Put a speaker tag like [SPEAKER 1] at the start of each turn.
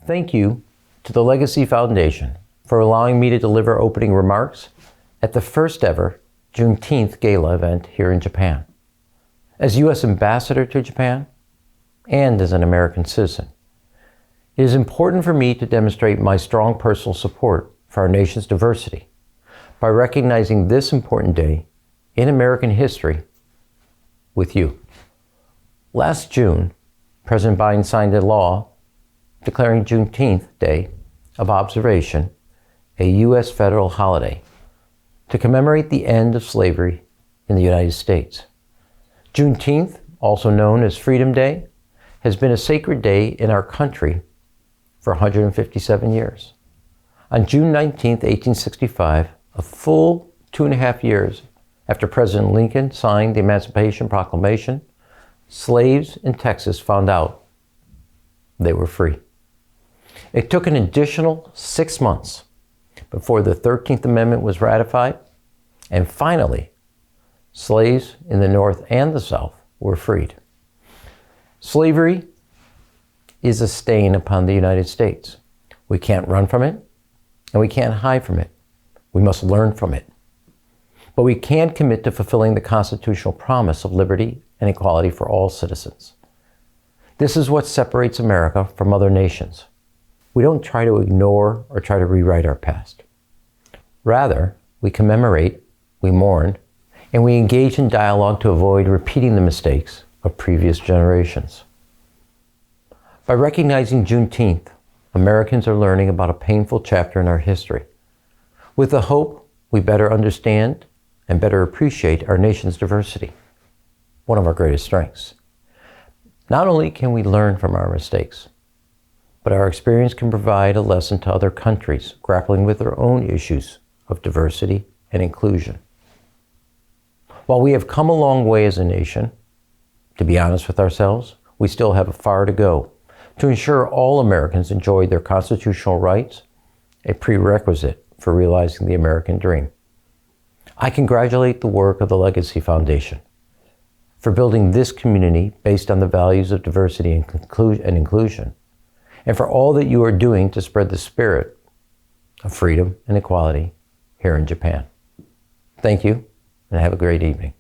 [SPEAKER 1] Thank you to the Legacy Foundation for allowing me to deliver opening remarks at the first ever Juneteenth Gala event here in Japan. As U.S. Ambassador to Japan and as an American citizen, it is important for me to demonstrate my strong personal support for our nation's diversity by recognizing this important day in American history with you. Last June, President Biden signed a law declaring Juneteenth Day of Observation a U.S. federal holiday to commemorate the end of slavery in the United States. Juneteenth, also known as Freedom Day, has been a sacred day in our country for 157 years. On June 19, 1865, a full 2.5 years after President Lincoln signed the Emancipation Proclamation, slaves in Texas found out they were free. It took an additional 6 months before the 13th Amendment was ratified, and finally, slaves in the North and the South were freed. Slavery is a stain upon the United States. We can't run from it, and we can't hide from it. We must learn from it. But we can commit to fulfilling the constitutional promise of liberty and equality for all citizens. This is what separates America from other nations. We don't try to ignore or try to rewrite our past. Rather, we commemorate, we mourn, and we engage in dialogue to avoid repeating the mistakes of previous generations. By recognizing Juneteenth, Americans are learning about a painful chapter in our history, with the hope we better understand and better appreciate our nation's diversity, one of our greatest strengths. Not only can we learn from our mistakes, but our experience can provide a lesson to other countries grappling with their own issues of diversity and inclusion. While we have come a long way as a nation, to be honest with ourselves, we still have far to go to ensure all Americans enjoy their constitutional rights, a prerequisite for realizing the American dream. I congratulate the work of the Legacy Foundation for building this community based on the values of diversity and inclusion, and for all that you are doing to spread the spirit of freedom and equality here in Japan. Thank you, and have a great evening.